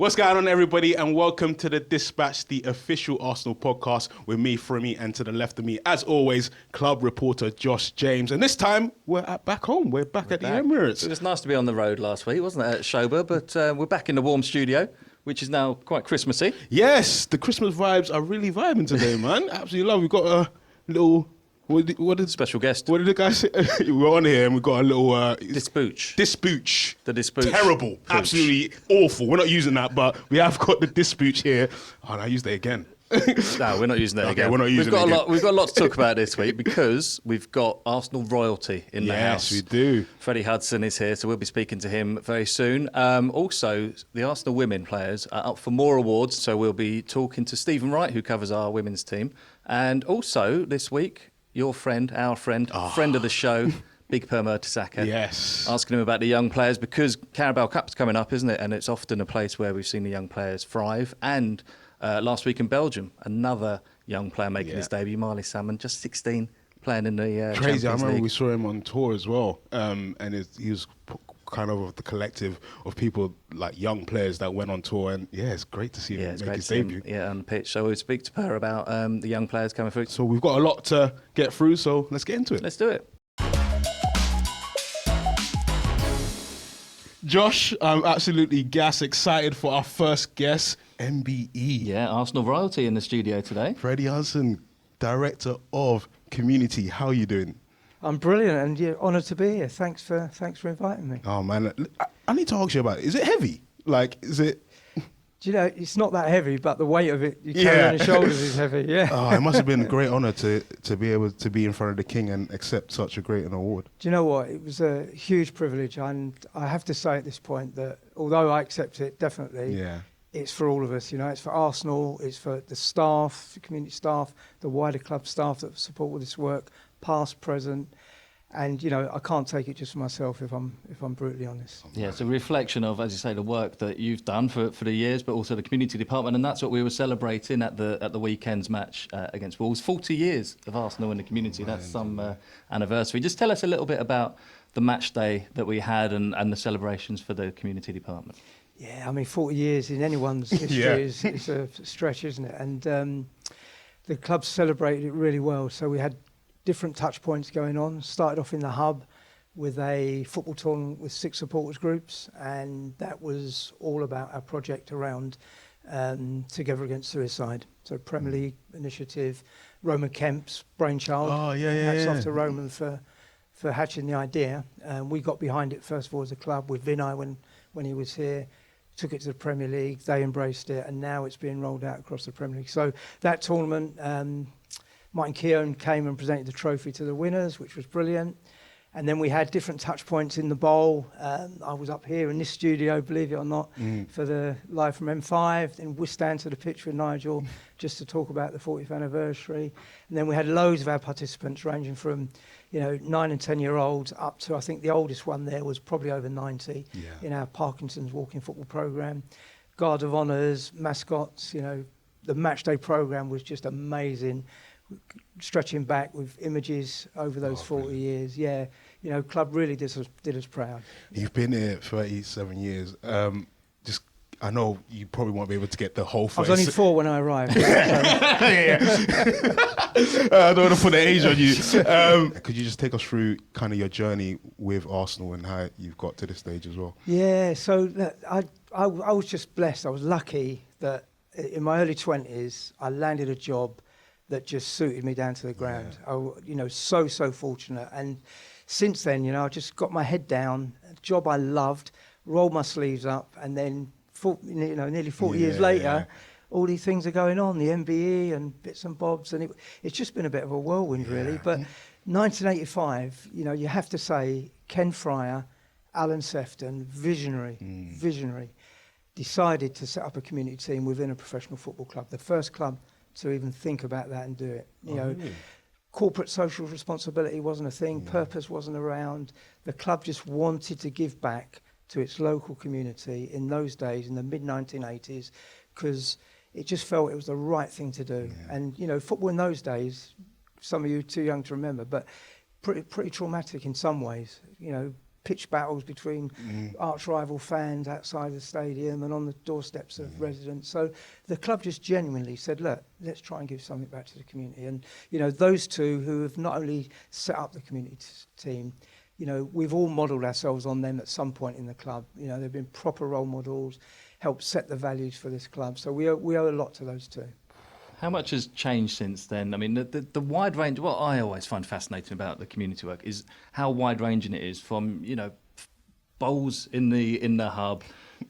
What's going on, everybody, and welcome to The Dispatch, the official Arsenal podcast with me, Frim, and to the left of me, as always, club reporter Josh James. And this time, we're back home. We're back at the Emirates. It was nice to be on the road last week, wasn't it, at Schober? But we're back in the warm studio, which is now quite Christmassy. Yes, the Christmas vibes are really vibing today, man. Absolutely love. We've got a little... What did special guest? What did the guy say? We're on here and we've got a little dispooch. Dispooch. The dispooch. Terrible. Pooch. Absolutely awful. We're not using that, but we have got the dispooch here. Oh, I used it again. No, we're not using that again. We're not using it again. We've got a lot to talk about this week because we've got Arsenal royalty in the house. Yes, we do. Freddie Hudson is here, so we'll be speaking to him very soon. Also, the Arsenal women players are up for more awards, so we'll be talking to Stephen Wright, who covers our women's team. And also, this week, your friend, our friend, friend of the show, Big Per Mertesacker. Yes. Asking him about the young players because Carabao Cup's coming up, isn't it? And it's often a place where we've seen the young players thrive. And last week in Belgium, another young player making his debut, Myles Lewis-Skelly, just 16, playing in the Crazy. I remember League. we saw him on tour as well. And he was kind of the collective of people, like young players that went on tour. And it's great to see him make his debut. On the pitch. So we'll speak to Per about the young players coming through. So we've got a lot to get through, so let's get into it. Let's do it. Josh, I'm absolutely excited for our first guest, MBE. Yeah, Arsenal royalty in the studio today. Freddie Hudson, Director of Community. How are you doing? I'm brilliant and honoured to be here. Thanks for inviting me. Oh man, I need to ask you about it. Is it heavy? Like, is it? Do you know, it's not that heavy, but the weight of it you carry on your shoulders is heavy. Yeah. Oh, it must have been a great honour to be able to be in front of the King and accept such a great an award. Do you know what? It was a huge privilege, and I have to say at this point that although I accept it definitely, it's for all of us. You know, it's for Arsenal, it's for the staff, the community staff, the wider club staff that support all this work, past, present. And, you know, I can't take it just for myself if I'm brutally honest. Yeah, it's a reflection of, as you say, the work that you've done for the years, but also the community department. And that's what we were celebrating at the weekend's match against Wolves. 40 years of Arsenal in the community. That's some anniversary. Just tell us a little bit about the match day that we had and the celebrations for the community department. Yeah, I mean, 40 years in anyone's history is a stretch, isn't it? And the club celebrated it really well. So we had different touch points going on. Started off in the hub with a football tournament with 6 supporters groups, and that was all about our project around Together Against Suicide. So Premier League initiative, Roman Kemp's brainchild. Oh yeah. Hats off to Roman for hatching the idea. We got behind it first of all as a club with Vinay when he was here. Took it to the Premier League, they embraced it, and now it's being rolled out across the Premier League. So that tournament, Mike Keown came and presented the trophy to the winners, which was brilliant. And then we had different touch points in the bowl. I was up here in this studio, believe it or not, for the live from M5. Then whisked down to the pitch with Nigel just to talk about the 40th anniversary. And then we had loads of our participants ranging from, 9 and 10-year-olds up to, I think the oldest one there was probably over 90 in our Parkinson's walking football programme. Guard of Honours, mascots, the match day programme was just amazing. Stretching back with images over those 40 years. Yeah, club really did us proud. You've been here 37 years. I know you probably won't be able to get the whole 30. I was only 4 when I arrived. I don't want to put the age on you. Could you just take us through kind of your journey with Arsenal and how you've got to this stage as well? Yeah, so I was just blessed. I was lucky that in my early 20s, I landed a job that just suited me down to the ground. I, so fortunate. And since then, I just got my head down, a job I loved, rolled my sleeves up, and then, nearly 40 years later, all these things are going on, the MBE and bits and bobs, and it's just been a bit of a whirlwind, really. But 1985, you have to say, Ken Fryer, Alan Sefton, visionary, decided to set up a community team within a professional football club, the first club to even think about that and do it. Really? Corporate social responsibility wasn't a thing, purpose wasn't around. The club just wanted to give back to its local community in those days, in the mid-1980s, because it just felt it was the right thing to do. Yeah. And, football in those days, some of you too young to remember, but pretty traumatic in some ways. pitch battles between arch rival fans outside the stadium and on the doorsteps of residents. So the club just genuinely said, look, let's try and give something back to the community. And, you know, those two who have not only set up the community team, you know, we've all modelled ourselves on them at some point in the club. You know, they've been proper role models, helped set the values for this club. So we owe a lot to those two. How much has changed since then? I mean, the wide range, what I always find fascinating about the community work is how wide-ranging it is, from, you know, bowls in the hub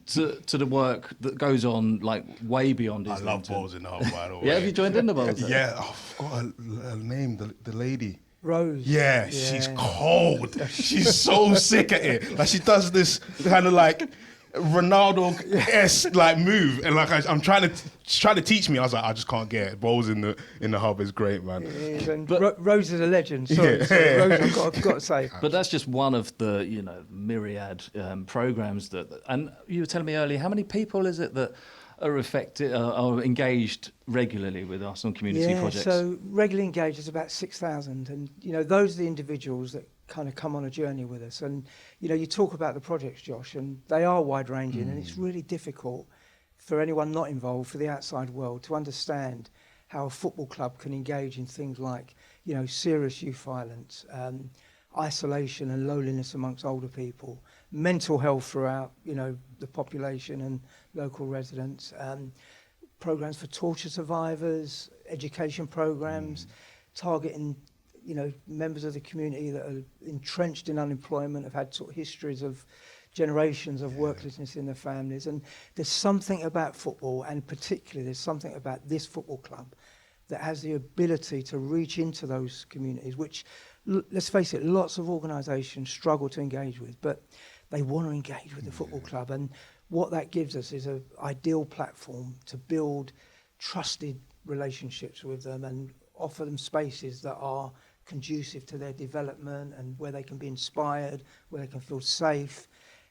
to the work that goes on, like, way beyond I Islington. love bowls in the hub, by the way. Yeah, have you joined in the bowls? Yeah, I forgot her name, the lady. Rose. Yeah, she's cold. She's so sick at it. Like, she does this kind of like Ronaldo-esque like move, and like I'm trying to teach me. I was like, I just can't get it. Bowls in the hub is great, man. Rose is a legend. Sorry, Rose, I've got to say. But that's just one of the, you know, myriad programs that. And you were telling me earlier, how many people is it that are affected, are engaged regularly with Arsenal community projects? So regularly engaged is about 6,000, and you know, those are the individuals that kind of come on a journey with us. And you know, you talk about the projects, Josh, and they are wide ranging, and it's really difficult for anyone not involved, for the outside world, to understand how a football club can engage in things like, you know, serious youth violence, isolation and loneliness amongst older people, mental health throughout, you know, the population and local residents, programs for torture survivors, education programs, targeting, you know, members of the community that are entrenched in unemployment, have had sort of histories of generations of worklessness in their families. And there's something about football, and particularly there's something about this football club that has the ability to reach into those communities, which, let's face it, lots of organisations struggle to engage with, but they want to engage with the football club. And what that gives us is an ideal platform to build trusted relationships with them and offer them spaces that are conducive to their development and where they can be inspired, where they can feel safe,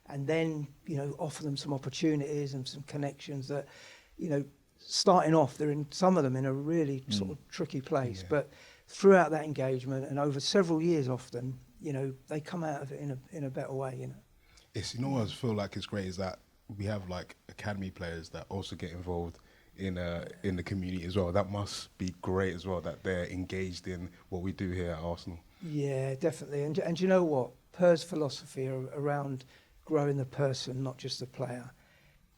and then, you know, offer them some opportunities and some connections that, you know, starting off, they're in, some of them in a really sort of tricky place, but throughout that engagement and over several years often, you know, they come out of it in a better way, you know. It's, you know what I feel like is great is that we have like academy players that also get involved in the community as well. That must be great as well, that they're engaged in what we do here at Arsenal. Yeah, definitely. And you know what? Per's philosophy around growing the person, not just the player.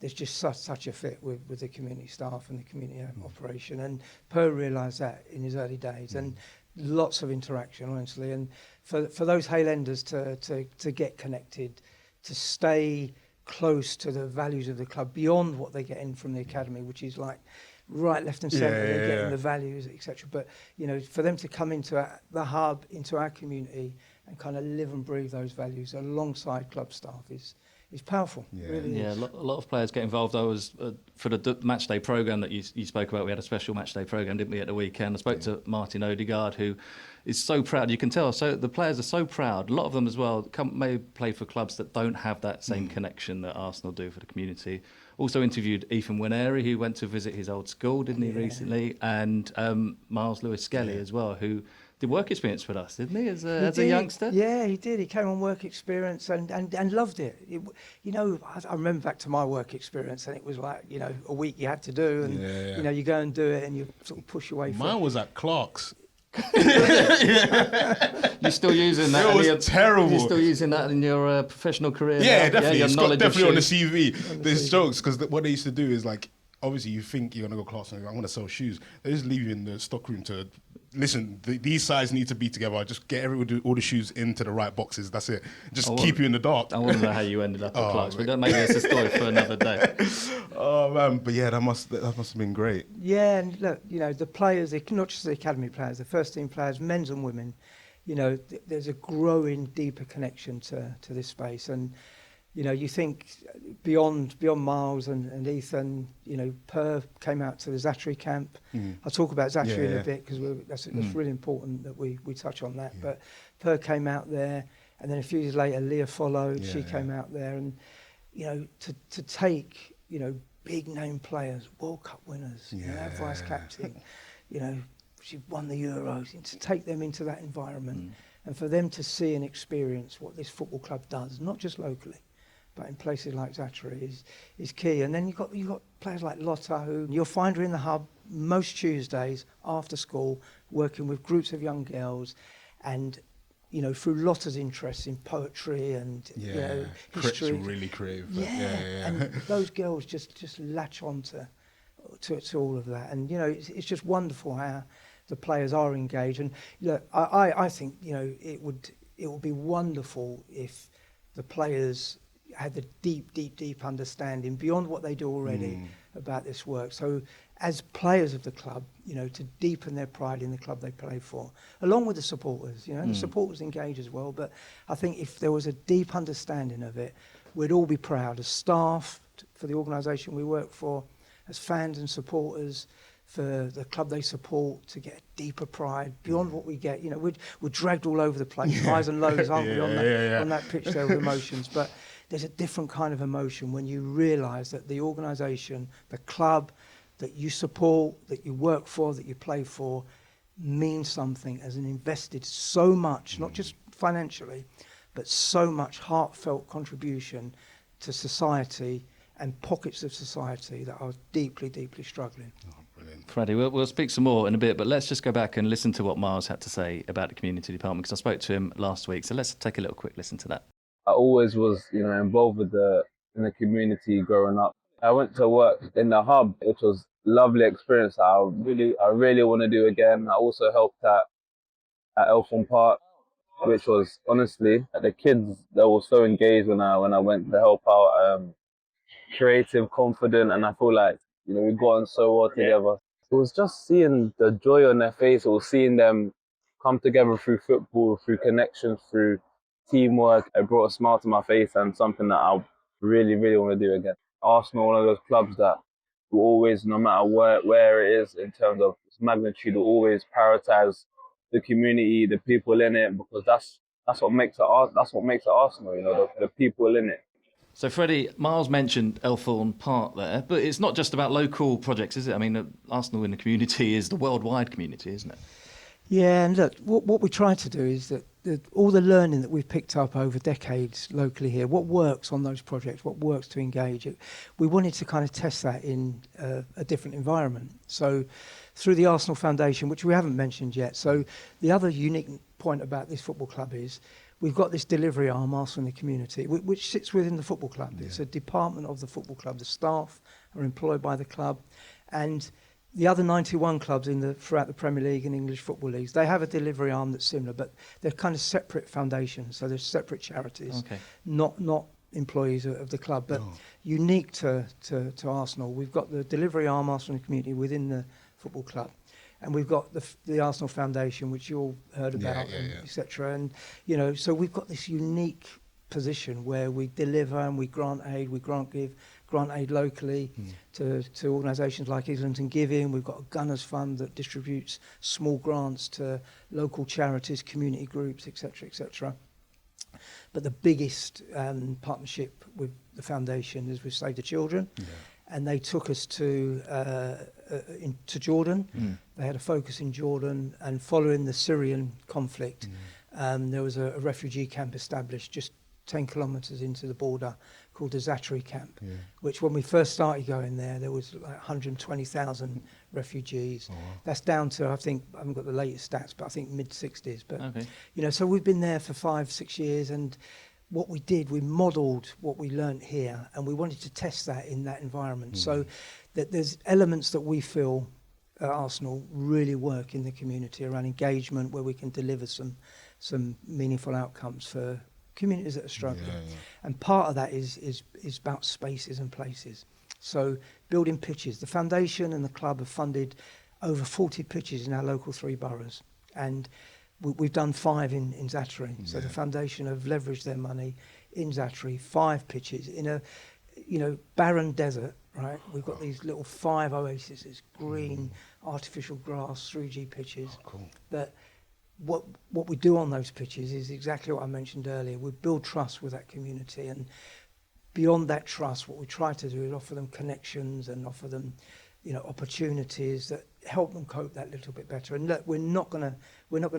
There's just such a fit with the community staff and the community operation. And Per realised that in his early days. And lots of interaction, honestly. And for those Highlanders to get connected, to stay close to the values of the club beyond what they get in from the academy, which is like right, left and centre, they're getting the values, etc. But, you know, for them to come into the hub, into our community and kind of live and breathe those values alongside club staff is powerful. Really is. A lot of players get involved. I was for the match day programme that you spoke about. We had a special match day programme, didn't we, at the weekend? I spoke to Martin Odegaard, who is so proud. You can tell. So the players are so proud. A lot of them as well may play for clubs that don't have that same connection that Arsenal do for the community. Also interviewed Ethan Winery, who went to visit his old school, didn't he, recently? And Myles Lewis-Skelly as well, who did work experience with us, didn't he, as a youngster? Yeah, he did. He came on work experience and loved it. You know, I remember back to my work experience, and it was like, you know, a week you had to do, and you know, you go and do it, and you sort of push your way through. Mine was at Clark's. You're still using that? It was terrible. You're still using that in your professional career? Yeah, now? definitely. Yeah, it's got definitely on the CV. There's jokes, because what they used to do is, like, obviously you think you're going to go Clark's and I'm going to sell shoes. They just leave you in the stockroom to, listen, these sizes need to be together. Just get all the shoes into the right boxes. That's it. Just keep you in the dark. I want to know how you ended up at Clark's. But maybe that's a story for another day. Oh, man. But yeah, that must have been great. Yeah, and look, you know, the players, not just the academy players, the first team players, men's and women, you know, there's a growing, deeper connection to this space. And, you know, you think beyond Miles and Ethan, you know, Per came out to the Zattery camp. I'll talk about Zattery in a bit, because that's really important that we touch on that. But Per came out there, and then a few years later, Leah followed. She came out there, and, you know, to take, you know, big name players, World Cup winners, you know, our vice captain, you know, she won the Euros, and to take them into that environment And for them to see and experience what this football club does, not just locally, but in places like Zattery is key. And then you've got players like Lotta, who you'll find her in the hub most Tuesdays after school, working with groups of young girls, and through Lotta's interests in poetry and history. Really creative. Yeah. And those girls just latch on to all of that. And it's just wonderful how the players are engaged. And I think it would be wonderful if the players had the deep understanding beyond what they do already about this work. So as players of the club, to deepen their pride in the club they play for, along with the supporters, the supporters engage as well. But I think if there was a deep understanding of it, we'd all be proud as staff for the organisation we work for, as fans and supporters for the club they support, to get deeper pride beyond what we get. We're dragged all over the place, highs and lows, aren't we, on that pitch there with emotions. But there's a different kind of emotion when you realise that the organisation, the club that you support, that you work for, that you play for, means something, as an invested so much, not just financially, but so much heartfelt contribution to society and pockets of society that are deeply struggling. Freddie, we'll speak some more in a bit, but let's just go back and listen to what Myles had to say about the community department, because I spoke to him last week. So let's take a little quick listen to that. I always was, involved in the community growing up. I went to work in the hub, which was a lovely experience. I really want to do again. I also helped at Eltham Park, which was honestly, the kids, they were so engaged when I went to help out. Creative, confident, and I feel like we've gotten so well together. It was just seeing the joy on their face, or seeing them come together through football, through connections, through teamwork. It brought a smile to my face, and something that I really want to do again. Arsenal, one of those clubs that will always, no matter where it is in terms of its magnitude, will always prioritise the community, the people in it, because that's what makes it. That's what makes it Arsenal. The people in it. So, Freddie, Myles mentioned Eltham Park there, but it's not just about local projects, is it? I mean, Arsenal in the community is the worldwide community, isn't it? Yeah, and look, what we try to do is that all the learning that we've picked up over decades locally here, what works on those projects, what works to engage it, we wanted to kind of test that in a different environment. So through the Arsenal Foundation, which we haven't mentioned yet, so the other unique point about this football club is we've got this delivery arm, Arsenal in the community, which sits within the football club. Yeah. It's a department of the football club. The staff are employed by the club, and the other 91 clubs throughout the Premier League and English football leagues, they have a delivery arm that's similar, but they're kind of separate foundations. So they're separate charities, not employees of the club, but unique to Arsenal. We've got the delivery arm, Arsenal in the community, within the football club. And we've got the Arsenal Foundation, which you all heard about, etc. And, so we've got this unique position where we deliver and we grant aid, grant aid locally to organisations like Islington Giving. We've got a Gunners Fund that distributes small grants to local charities, community groups, etc., etc. But the biggest partnership with the foundation is with Save the Children. Yeah. And they took us to Jordan. They had a focus in Jordan, and following the Syrian conflict, there was a refugee camp established just 10 kilometres into the border called the Zattery camp, which when we first started going there was like 120,000 refugees. Oh, wow. That's down to, I haven't got the latest stats, but I think mid-60s. But, so we've been there for 5-6 years, and what we did, we modelled what we learnt here, and we wanted to test that in that environment. So that there's elements that we feel at Arsenal really work in the community around engagement, where we can deliver some meaningful outcomes for communities that are struggling. And part of that is about spaces and places. So building pitches. The foundation and the club have funded over 40 pitches in our local 3 boroughs, and we've done 5 in Zattery. So the foundation have leveraged their money in Zattery, 5 pitches in a barren desert, right? We've got these little 5 oases, green, artificial grass, 3G pitches. Oh, cool. That what we do on those pitches is exactly what I mentioned earlier. We build trust with that community, and beyond that trust, what we try to do is offer them connections and offer them opportunities that help them cope that little bit better. And look, we're not gonna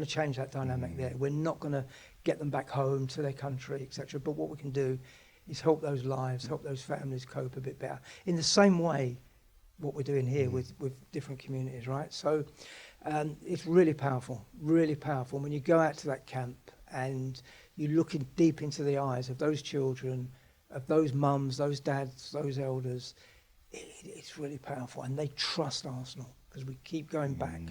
change that dynamic there. We're not gonna get them back home to their country, etc. But what we can do is help those lives, help those families cope a bit better. In the same way, what we're doing here with different communities, right? So it's really powerful, really powerful. When you go out to that camp and you're looking deep into the eyes of those children, of those mums, those dads, those elders, it's really powerful. And they trust Arsenal because we keep going back.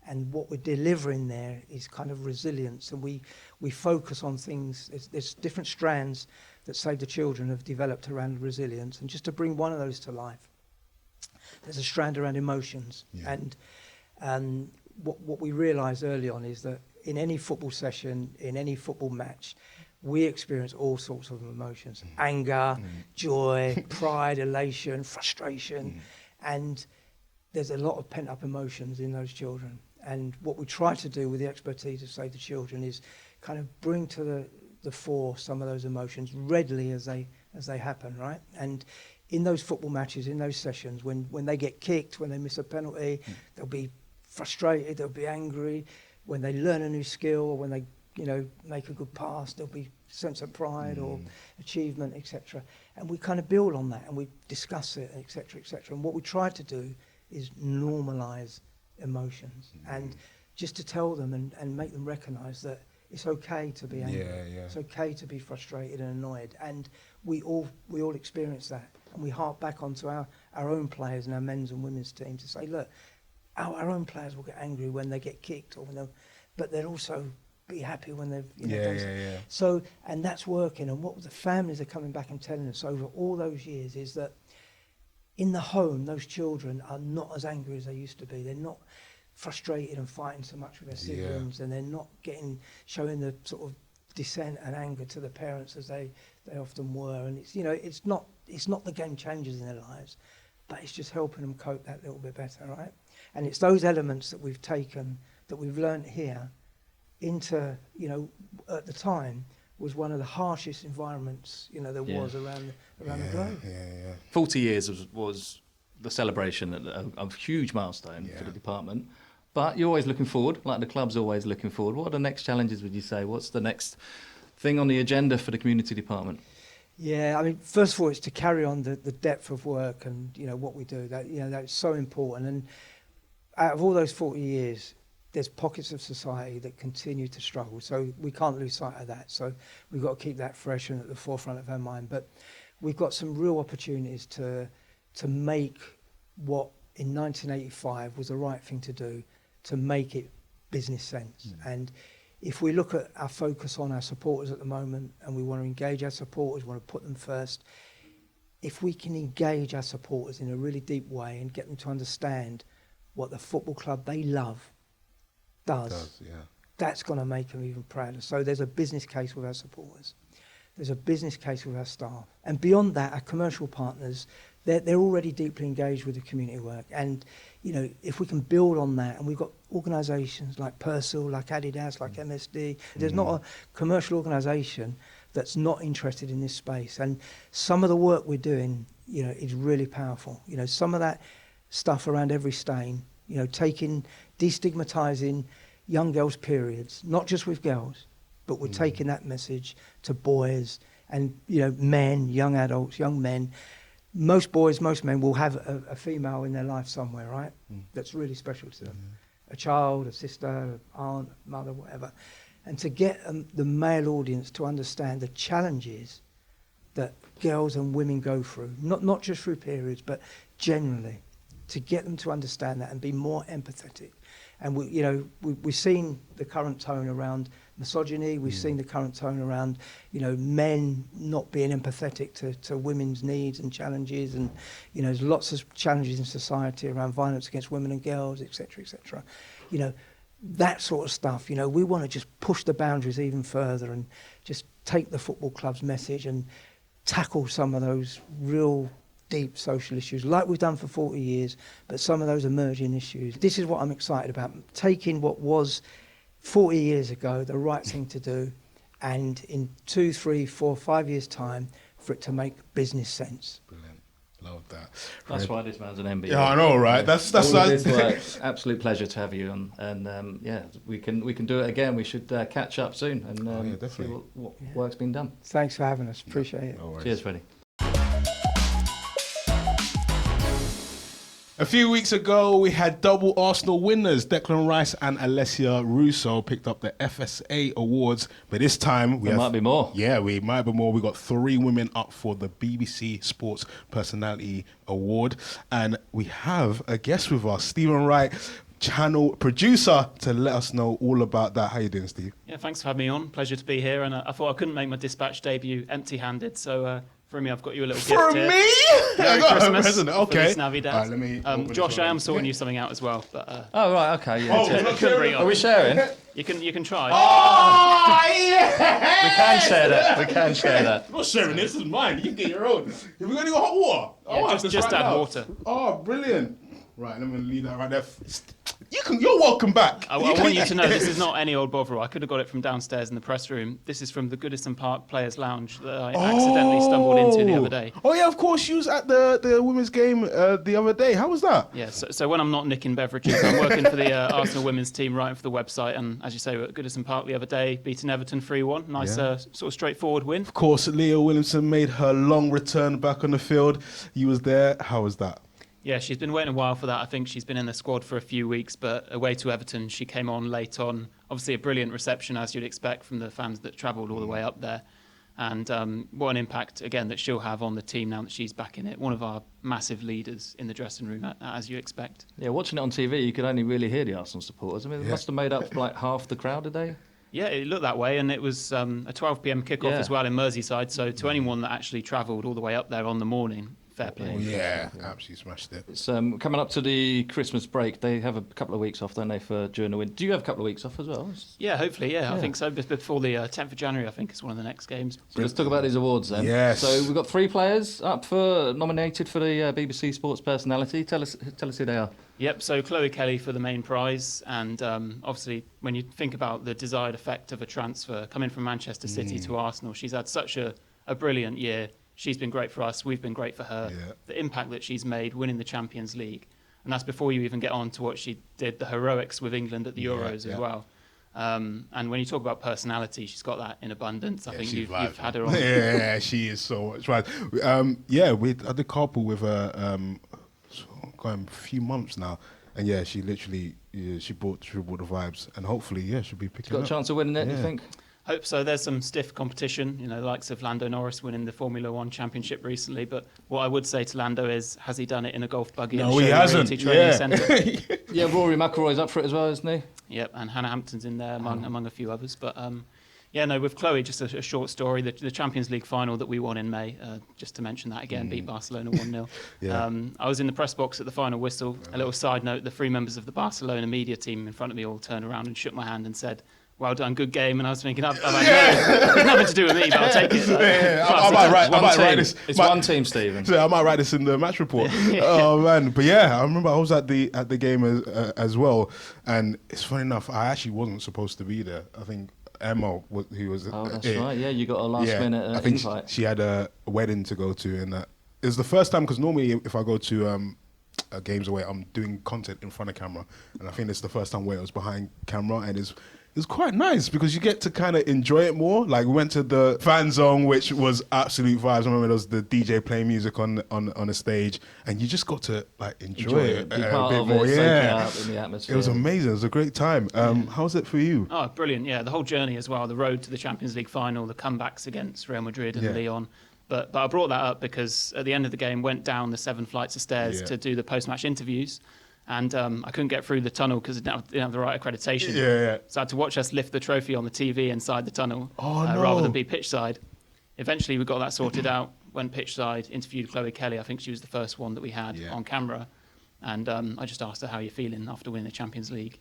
And what we're delivering there is kind of resilience. And we focus on things, there's different strands that Save the Children have developed around resilience. And just to bring one of those to life, there's a strand around emotions. Yeah. And what we realised early on is that in any football session, in any football match, we experience all sorts of emotions. Anger, joy, pride, elation, frustration. And there's a lot of pent-up emotions in those children. And what we try to do with the expertise of Save the Children is kind of bring to the fore some of those emotions readily as they happen, right? And in those football matches, in those sessions, when they get kicked, when they miss a penalty, they'll be frustrated, they'll be angry. When they learn a new skill, or when they make a good pass, there'll be a sense of pride or achievement, etc. And we kind of build on that and we discuss it, etc., etc. And what we try to do is normalise emotions and just to tell them and make them recognise that it's okay to be angry. It's okay to be frustrated and annoyed. And we all experience that. And we hark back onto our own players and our men's and women's team to say, look, our own players will get angry when they get kicked, but they'll also be happy when they've done something. So, and that's working. And what the families are coming back and telling us over all those years is that in the home, those children are not as angry as they used to be. They're not frustrated and fighting so much with their siblings, and they're not showing the sort of dissent and anger to the parents as they often were. And it's not the game changers in their lives, but it's just helping them cope that little bit better, right? And it's those elements that we've taken, that we've learned here, into at the time was one of the harshest environments there was around the globe. 40 years was the celebration, a huge milestone for the department. But you're always looking forward, like the club's always looking forward. What are the next challenges, would you say? What's the next thing on the agenda for the community department? Yeah, I mean, first of all, it's to carry on the depth of work and what we do. That's so important. And out of all those 40 years, there's pockets of society that continue to struggle. So we can't lose sight of that. So we've got to keep that fresh and at the forefront of our mind. But we've got some real opportunities to make what in 1985 was the right thing to do, to make it business sense. And if we look at our focus on our supporters at the moment, and we want to engage our supporters, want to put them first, if we can engage our supporters in a really deep way and get them to understand what the football club they love does, that's going to make them even prouder. So there's a business case with our supporters. There's a business case with our staff. And beyond that, our commercial partners, they're already deeply engaged with the community work. And, if we can build on that, and we've got organisations like Persil, like Adidas, like MSD, there's not a commercial organisation that's not interested in this space. And some of the work we're doing, is really powerful. Some of that stuff around every stain, destigmatising young girls' periods, not just with girls, but we're taking that message to boys and, men, young adults, young men. Most boys, most men will have a female in their life somewhere, right? That's really special to them. A child, a sister, an aunt, mother, whatever. And to get the male audience to understand the challenges that girls and women go through, not just through periods, but generally, to get them to understand that and be more empathetic. And we've seen the current tone around misogyny. We've seen the current tone around, men not being empathetic to women's needs and challenges. And, there's lots of challenges in society around violence against women and girls, et cetera, et cetera. That sort of stuff, we want to just push the boundaries even further and just take the football club's message and tackle some of those real deep social issues like we've done for 40 years, but some of those emerging issues. This is what I'm excited about, taking what was 40 years ago the right thing to do, and in 2, 3, 4, 5 years' time for it to make business sense. Brilliant. Love that. That's Fred. why this man's an MBA. Yeah, I know, right? That's All of like, this work. Absolute pleasure to have you on, and yeah, we can do it again. We should catch up soon and yeah, see definitely. what work's been done. Thanks for having us. Appreciate it. No worries. Cheers, Freddie. A few weeks ago, we had double Arsenal winners. Declan Rice and Alessia Russo picked up the FSA awards, but this time There might be more. Yeah, we might be more. We got 3 women up for the BBC Sports Personality Award, and we have a guest with us, Stephen Wright, channel producer, to let us know all about that. How you doing, Steve? Yeah, thanks for having me on. Pleasure to be here. And I thought I couldn't make my Dispatch debut empty-handed, so for me, I've got you a little gift For here. me? Merry I got a Christmas present. for Okay. this Navidad. All right, let me open Josh, this I one. am sorting you something out as well. But Oh right, okay. Yeah. Oh, cheers. we're not couldn't bring it Are on. we sharing? You can try. Oh, yeah! We can share that. We can share that. I'm not sharing this. This is mine. You get your own. Have we got any hot water? Yeah, I have this just right add now. water. Oh, brilliant. Right, let me leave that right there. You're welcome back. I want you to know this is not any old bother. I could have got it from downstairs in the press room. This is from the Goodison Park Players Lounge that I accidentally stumbled into the other day. Oh, yeah, of course. You was at the women's game the other day. How was that? Yeah, so when I'm not nicking beverages, I'm working for the Arsenal women's team, writing for the website. And as you say, we were at Goodison Park the other day, beating Everton 3-1. Nice, sort of straightforward win. Of course, Leah Williamson made her long return back on the field. You was there. How was that? Yeah, she's been waiting a while for that. I think she's been in the squad for a few weeks, but away to Everton, she came on late on. Obviously, a brilliant reception, as you'd expect from the fans that travelled all the way up there. And what an impact, again, that she'll have on the team now that she's back in it. One of our massive leaders in the dressing room, as you expect. Yeah, watching it on TV, you could only really hear the Arsenal supporters. I mean, they must have made up like half the crowd today. Yeah, it looked that way, and it was a 12 p.m. kickoff as well in Merseyside. So to anyone that actually travelled all the way up there on the morning, fair play. Oh, yeah, absolutely smashed it. It's coming up to the Christmas break. They have a couple of weeks off, don't they, for during the winter? Do you have a couple of weeks off as well? Yeah, hopefully, I think so. Before the 10th of January, I think is one of the next games. So let's talk about these awards then. Yes. So we've got 3 players up for nominated for the BBC Sports Personality. Tell us who they are. Yep, so Chloe Kelly for the main prize, and obviously when you think about the desired effect of a transfer coming from Manchester City to Arsenal, she's had such a brilliant year. She's been great for us, we've been great for her. Yeah. The impact that she's made winning the Champions League, and that's before you even get on to what she did, the heroics with England at the Euros as well. And when you talk about personality, she's got that in abundance. I think you've had her on. Yeah, she is so much right. I did carpool with her going a few months now, and yeah, she literally she brought the vibes, and hopefully she'll be picking Got a up. chance of winning it, you think? Hope so. There's some stiff competition, the likes of Lando Norris winning the Formula One Championship recently. But what I would say to Lando is, has he done it in a golf buggy? No, at he hasn't. Training Centre? Yeah, Rory McIlroy's up for it as well, isn't he? Yep, and Hannah Hampton's in there among a few others. But with Chloe, just a short story. The Champions League final that we won in May, just to mention that again, beat Barcelona 1-0. Yeah. I was in the press box at the final whistle. A little side note, the 3 members of the Barcelona media team in front of me all turned around and shook my hand and said, "Well done, good game." And I was thinking, I've it's nothing to do with me, but I'll take it. I might write this. It's one team, Stephen. So I might write this in the match report. Oh man, but yeah, I remember I was at the game as well, and it's funny enough, I actually wasn't supposed to be there. I think Emma, who was. Oh, that's right. Yeah, you got a last minute I think invite. she had a wedding to go to, and it was the first time, because normally if I go to games away, I'm doing content in front of camera, and I think it's the first time where it was behind camera, and it's quite nice because you get to kind of enjoy it more. Like, we went to the fan zone, which was absolute vibes. I remember there was the DJ playing music on the stage, and you just got to like enjoy it Be a part bit of more. it, soak it Yeah, up in the atmosphere. it was amazing. It was a great time. How was it for you? Oh, brilliant. Yeah, the whole journey as well, the road to the Champions League final, the comebacks against Real Madrid and Lyon. But I brought that up because at the end of the game, went down the 7 flights of stairs to do the post-match interviews. And I couldn't get through the tunnel because it didn't have the right accreditation. Yeah. So I had to watch us lift the trophy on the TV inside the tunnel No. rather than be pitch side. Eventually, we got that sorted out, went pitch side, interviewed Chloe Kelly. I think she was the first one that we had on camera. And I just asked her, how are you feeling after winning the Champions League?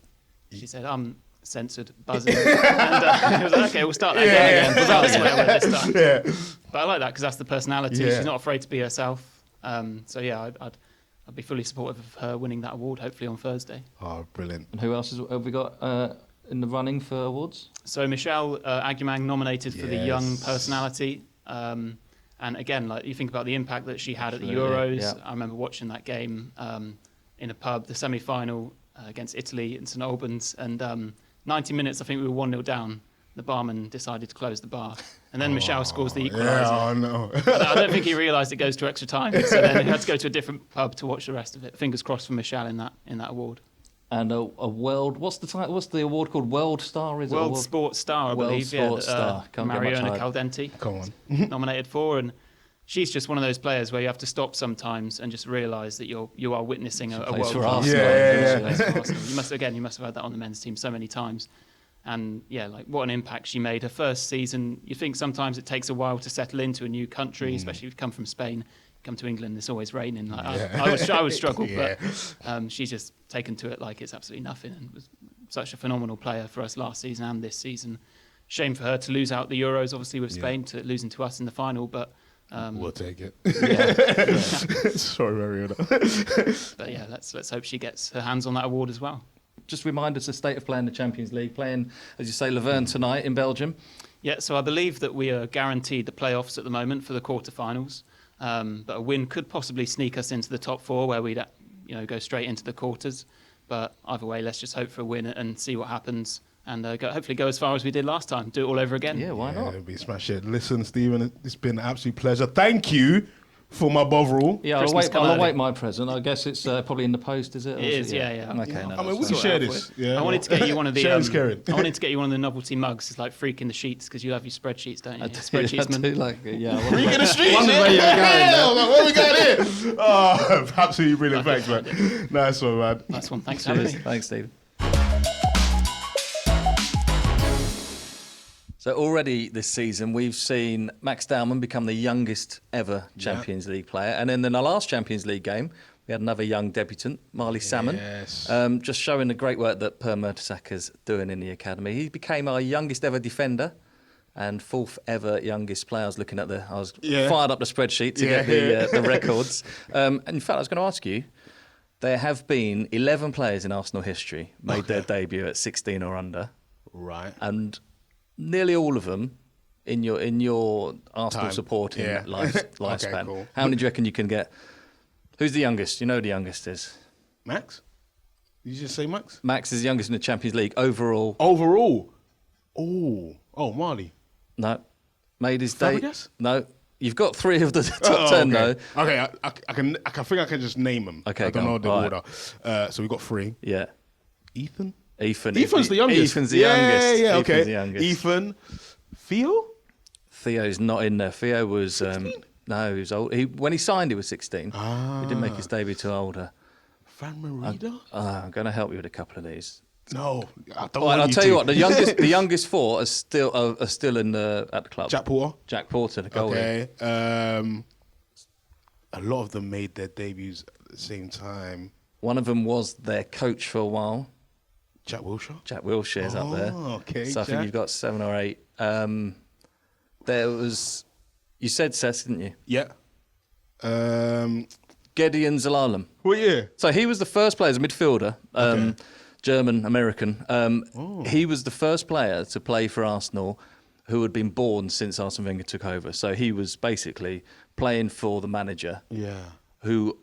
She said, I'm censored, buzzing. And I was like, okay, we'll start that again. Regardless of where I went this time. Yeah. But I like that because that's the personality. Yeah. She's not afraid to be herself. I'd be fully supportive of her winning that award, hopefully on Thursday. Oh, brilliant. And who else have we got in the running for awards? So Michelle Agyemang nominated for the Young Personality. And again, like you think about the impact that she had at the Absolutely, Euros. yeah. I remember watching that game in a pub, the semi-final against Italy in St Albans, and 90 minutes, I think we were 1-0 down. The barman decided to close the bar, and then Michelle scores the equaliser. Yeah, I know. I don't think he realised it goes to extra time, so then he had to go to a different pub to watch the rest of it. Fingers crossed for Michelle in that award. And a world, what's the award called? World Star, is it? World Sports Star, I World believe. Sports Star. Can't get much Mariona higher. Caldentey Come on. nominated for, and she's just one of those players where you have to stop sometimes and just realise that you are witnessing a plays world for class Arsenal. player. Yeah. She plays for Arsenal. You must have had that on the men's team so many times. And yeah, like what an impact she made. Her first season, you think sometimes it takes a while to settle into a new country, especially if you come from Spain. Come to England, it's always raining. Like, I would struggle, but she's just taken to it like it's absolutely nothing, and was such a phenomenal player for us last season and this season. Shame for her to lose out the Euros, obviously with Spain, to losing to us in the final, but We'll take it. Yeah. Sorry, Mariona. but yeah, let's hope she gets her hands on that award as well. Just remind us the state of play in the Champions League. Playing, as you say, Laverne tonight in Belgium. Yeah, so I believe that we are guaranteed the playoffs at the moment for the quarterfinals. But a win could possibly sneak us into the top four, where we'd go straight into the quarters. But either way, let's just hope for a win and see what happens, and hopefully go as far as we did last time. Do it all over again. Yeah, why not? It'll be smash it. Listen, Stephen, it's been an absolute pleasure. Thank you for my bovril. Yeah, Christmas come I'll early. await my present. I guess it's probably in the post, is it? It is, yeah. Okay, no, I mean, we that's can fine. share Sort it out this. for you. Yeah. I wanted to get you one of the. Sharing's caring. I wanted to get you one of the novelty mugs. It's like freak in the sheets, because you have your spreadsheets, don't you? I Spreadsheetsman. do like it, yeah. Freak in the streets. Wondered where you were going Yeah, there. I was like, what we got here? Oh, absolutely brilliant. Thanks, man. Nice one, man. Nice one. Thanks for having me. Cheers. Thanks, Steve. So already this season, we've seen Max Dowman become the youngest ever Champions League player. And then in our last Champions League game, we had another young debutant, Myles Salmon, Yes. just showing the great work that Per Mertesacker's doing in the academy. He became our youngest ever defender and fourth ever youngest player. I was looking at I was fired up the spreadsheet to get the records. And in fact, I was going to ask you, there have been 11 players in Arsenal history made their debut at 16 or under. Right. And nearly all of them in your Arsenal Time. supporting Yeah. lifespan. Okay, cool. How many do you reckon you can get? Who's the youngest? You know who the youngest is. Max? Did you just say Max? Max is the youngest in the Champions League overall. Overall? Oh, Marley. No, made his day. Fabregas? No, you've got three of the top 10 though. Okay, I think I can just name them. Okay, I don't go know on. the All right. order. So we got three. Yeah, Ethan? Ethan's the youngest. Ethan's the youngest. Yeah, Ethan's okay. the youngest. Theo? Theo? Theo's not in there. Theo was no, he was old. When he signed, he was 16. He didn't make his debut till older. Fran Merida? I'm going to help you with a couple of these. No, I don't All right, want I'll tell to. you what. The youngest four are still in at the club. Jack Porter? Jack Porter, the goalie. Okay. A lot of them made their debuts at the same time. One of them was their coach for a while. Jack Wilshere? Jack Wilshere's up there. Okay, So I think Jack. you've got 7 or 8. There was, you said Sess, didn't you? Yeah. Gideon Zalalem. What year? So he was the first player as a midfielder, German American. He was the first player to play for Arsenal who had been born since Arsene Wenger took over. So he was basically playing for the manager, Yeah. who,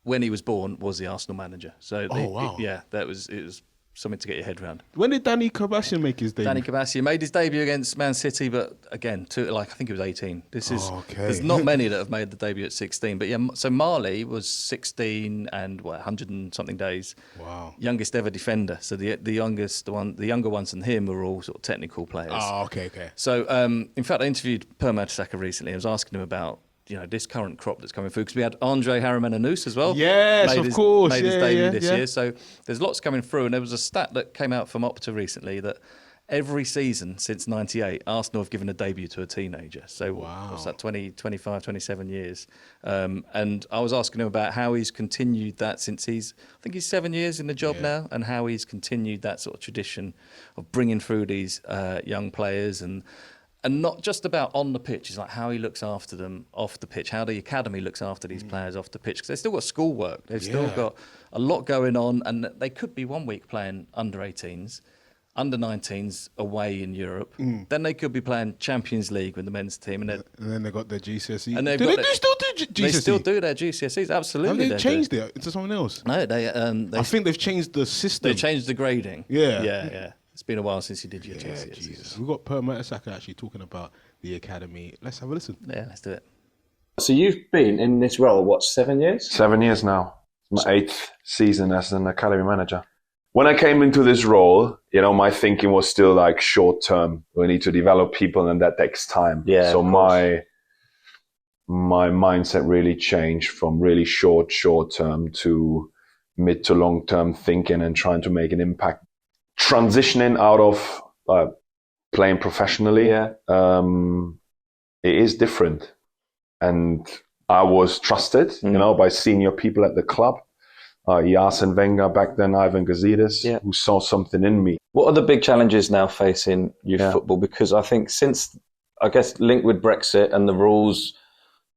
when he was born, was the Arsenal manager. So wow. it was something to get your head around. When did Danny Kabashian make his debut? Danny Kabashian made his debut against Man City, but again, I think he was 18. There's not many that have made the debut at 16. But yeah, so Marley was 16 and 100 and something days. Wow. Youngest ever defender. So the younger ones than him were all sort of technical players. Oh, okay. So in fact, I interviewed Per Mertesacker recently. I was asking him about this current crop that's coming through, because we had Andre Harriman-Anous as well. Yes, of course. Made his Yeah, debut this yeah. year. So there's lots coming through, and there was a stat that came out from Opta recently that every season since '98, Arsenal have given a debut to a teenager. So what's that, 20, 25, 27 years? And I was asking him about how he's continued that since I think he's 7 years in the job now, and how he's continued that sort of tradition of bringing through these young players and not just about on the pitch. It's like how he looks after them off the pitch, how the academy looks after these players off the pitch, because they've still got schoolwork. They've still got a lot going on, and they could be 1 week playing under 18s, under-19s away in Europe. Then they could be playing Champions League with the men's team. And then they got their GCSE. And do they still do GCSE? They still do their GCSEs, absolutely. Have they changed it into something else? No, I think they've changed the system. They changed the grading. Yeah. It's been a while since you did your GCSEs. Jesus. We've got Mertesacker actually talking about the academy. Let's have a listen. Yeah, let's do it. So you've been in this role, what, 7 years? 7 years now. My 8th season as an academy manager. When I came into this role, my thinking was still like short term. We need to develop people and that takes time. Yeah. So my mindset really changed from really short term to mid to long term thinking and trying to make an impact. Transitioning out of playing professionally, it is different. And I was trusted, by senior people at the club. Arsene Wenger back then, Ivan Gazidis, who saw something in me. What are the big challenges now facing youth football? Because I think since, linked with Brexit and the rules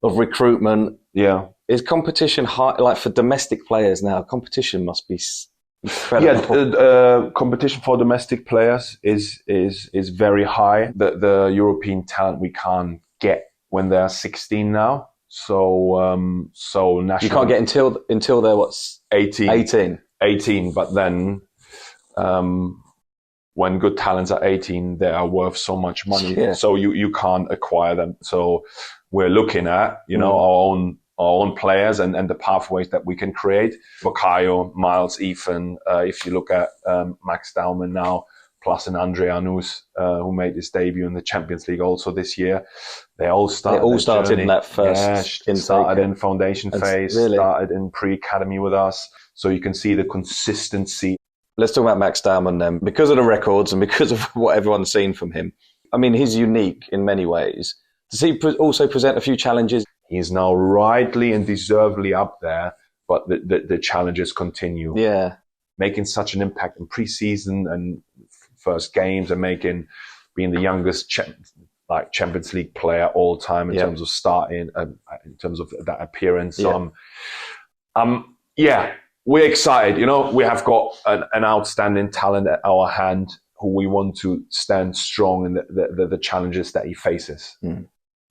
of recruitment, is competition high? Like for domestic players now, competition must be incredible. Yeah, competition for domestic players is very high. The European talent we can't get when they're 16 now. So national. You can't get until they're 18. 18, but then when good talents are 18, they are worth so much money. Yeah. So you can't acquire them. So we're looking at our own players and the pathways that we can create. Bukayo, Myles, Ethan. If you look at Max Daumann now, plus an Andre Arnous, who made his debut in the Champions League also this year. They all started in that first intake. Started in foundation phase, started in pre-academy with us. So you can see the consistency. Let's talk about Max Daumann then. Because of the records and because of what everyone's seen from him, I mean, he's unique in many ways. Does he also present a few challenges? He is now rightly and deservedly up there, but the challenges continue. Yeah. Making such an impact in pre-season and first games and being the youngest Champions League player all time in terms of starting, in terms of that appearance. We're excited. We have got an outstanding talent at our hand who we want to stand strong in the challenges that he faces.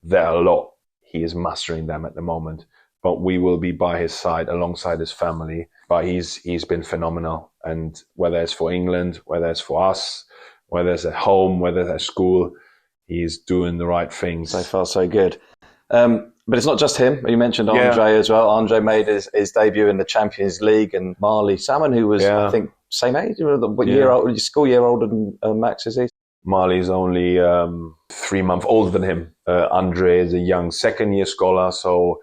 There are a lot. He is mastering them at the moment, but we will be by his side alongside his family. But he's been phenomenal. And whether it's for England, whether it's for us, whether it's at home, whether it's at school, he's doing the right things. So far, so good. But it's not just him. You mentioned Andre as well. Andre made his debut in the Champions League, and Marley Salmon, who was, I think, same age, year old, school year older than Max, is he? Marley's only 3 months older than him. Andre is a young second-year scholar, so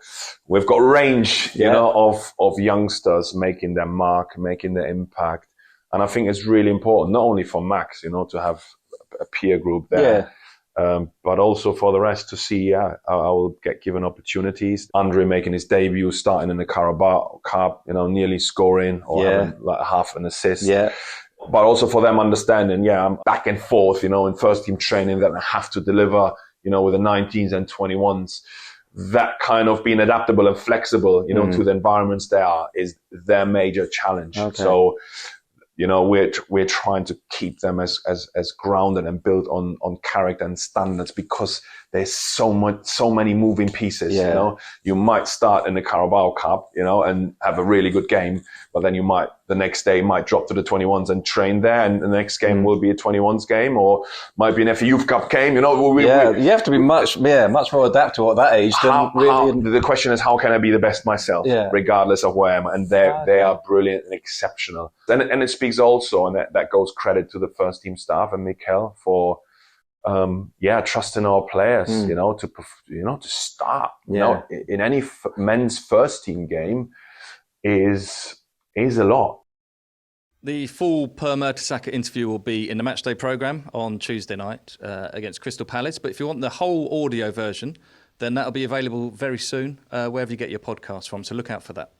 we've got range, of youngsters making their mark, making their impact, and I think it's really important, not only for Max, to have a peer group there, but also for the rest to see, I will get given opportunities. Andre making his debut, starting in the Carabao Cup, nearly scoring or having like half an assist. Yeah. But also for them understanding, I'm back and forth, in first team training that I have to deliver, with the 19s and 21s. That kind of being adaptable and flexible, to the environments they are is their major challenge. Okay. So, we're trying to keep them as grounded and built on character and standards because there's so many moving pieces. You might start in the Carabao Cup, and have a really good game, but then the next day might drop to the 21s and train there, and the next game will be a 21s game, or might be an FA Youth Cup game. You have to be much more adaptable at that age. The question is, how can I be the best myself, regardless of where I am? And they are brilliant and exceptional. And it speaks also, and that goes credit to the first team staff and Mikel for trusting our players, to start, in any men's first team game is a lot. The full Per Mertesacker interview will be in the Matchday programme on Tuesday night against Crystal Palace. But if you want the whole audio version, then that'll be available very soon, wherever you get your podcast from. So look out for that.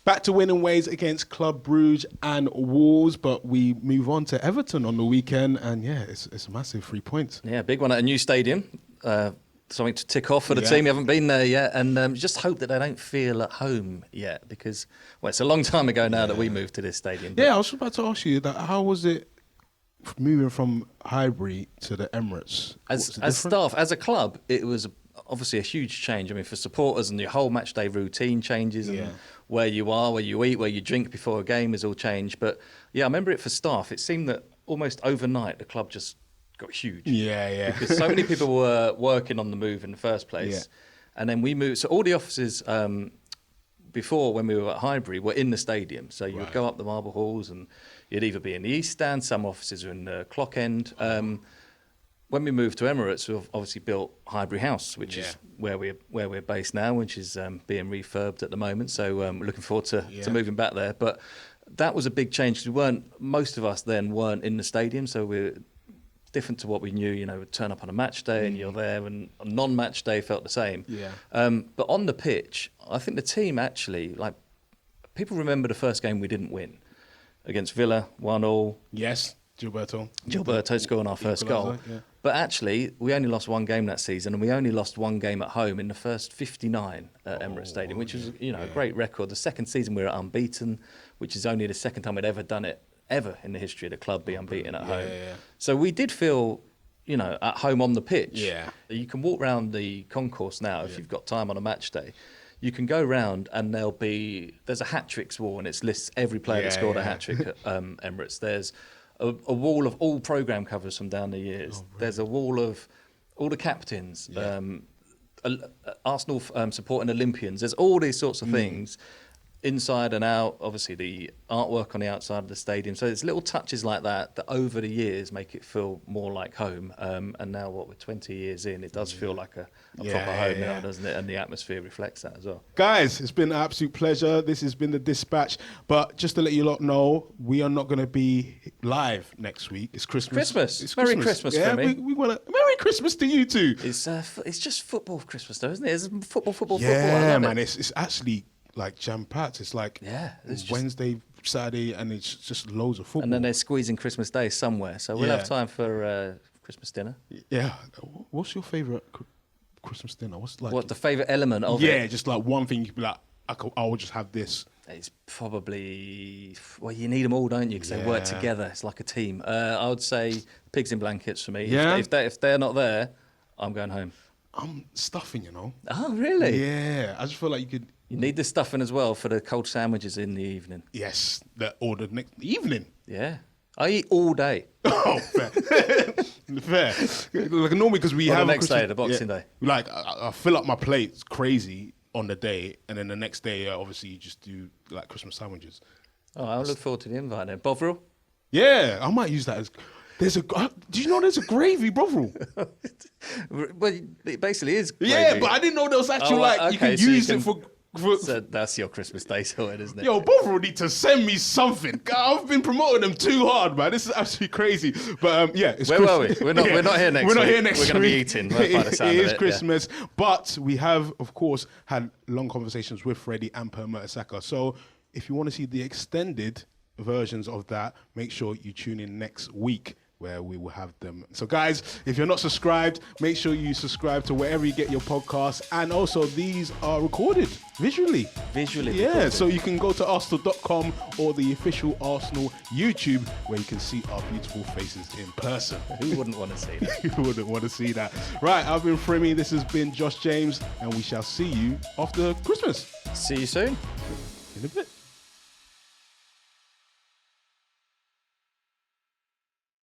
Back to winning ways against Club Brugge and Wolves, but we move on to Everton on the weekend, and it's a massive 3 points. Yeah, big one at a new stadium. The something to tick off for the team. You haven't been there yet, and just hope that they don't feel at home yet, because it's a long time ago now that we moved to this stadium. Yeah, I was about to ask you that. How was it moving from Highbury to the Emirates? As staff, as a club, it was obviously a huge change. I mean, for supporters, and your whole match day routine changes, and where you are, where you eat, where you drink before a game is all changed. But yeah, I remember it for staff. It seemed that almost overnight the club just got huge. Yeah. Because so many people were working on the move in the first place. And then we moved. So all the offices before, when we were at Highbury, were in the stadium. So you would go up the marble halls and you'd either be in the East Stand, some offices are in the Clock End. When we moved to Emirates, we've obviously built Highbury House, which is where we're based now, which is being refurbed at the moment. So we're looking forward to moving back there. But that was a big change. Most of us then weren't in the stadium, so we're different to what we knew. We'd turn up on a match day and you're there, and a non-match day felt the same. But on the pitch, I think the team actually, people remember the first game we didn't win against Villa, 1-1. Yes, Gilberto scoring our first goal. But actually, we only lost one game that season, and we only lost one game at home in the first 59 at Emirates Stadium, which was a great record. The second season we were unbeaten, which is only the second time we'd ever done it ever in the history of the club, be unbeaten at home. So we did feel, at home on the pitch. You can walk around the concourse now if you've got time on a match day. You can go round and there's a hat-tricks wall, and it lists every player that scored a hat-trick at Emirates. There's a wall of all programme covers from down the years. There's a wall of all the captains, Arsenal supporting Olympians. There's all these sorts of things, inside and out. Obviously, the artwork on the outside of the stadium. So there's little touches like that over the years make it feel more like home. And now, we're 20 years in, it does feel like a proper home now, doesn't it? And the atmosphere reflects that as well. Guys, it's been an absolute pleasure. This has been the Dispatch. But just to let you lot know, we are not going to be live next week. It's Christmas. It's Merry Christmas, Frimmy. We want to Merry Christmas to you too. It's just football Christmas, though, isn't it? It's football. Yeah, man. It's actually jam-packed. It's it's Wednesday, Saturday, and it's just loads of football. And then they're squeezing Christmas Day somewhere, so we'll have time for Christmas dinner. Yeah. What's your favourite Christmas dinner? What's what the favourite element of it? Yeah, just one thing you could be like, I will just have this. It's probably, you need them all, don't you? Because they work together. It's like a team. I would say pigs in blankets for me. Yeah. If they're not there, I'm going home. I'm stuffing, Oh, really? Yeah. I just feel like you could. You need the stuffing as well for the cold sandwiches in the evening. Yes, or the next evening. Yeah. I eat all day. Oh, fair. Normally, because we have the next day, the Boxing Day. I fill up my plate crazy on the day, and then the next day, obviously, you just do Christmas sandwiches. Oh, I look forward to the invite then. Bovril? Yeah, I might use that as. Do you know there's a gravy Bovril? Well, it basically is gravy. Yeah, but I didn't know there was actually you can use it for. So that's your Christmas Day sorted, isn't it? Yo, Bovril need to send me something. God, I've been promoting them too hard, man. This is absolutely crazy. But it's Where were we? We're not here next week. We're not here next week. We're going to be eating. It is Christmas. Yeah. But we have, of course, had long conversations with Freddie and Mertesacker. So if you want to see the extended versions of that, make sure you tune in next week, where we will have them. So guys, if you're not subscribed, make sure you subscribe to wherever you get your podcasts. And also, these are recorded visually. Yeah, recorded. So you can go to arsenal.com or the official Arsenal YouTube, where you can see our beautiful faces in person. Who wouldn't want to see that? Who wouldn't want to see that? Right, I've been Frimmy, this has been Josh James, and we shall see you after Christmas. See you soon. In a bit.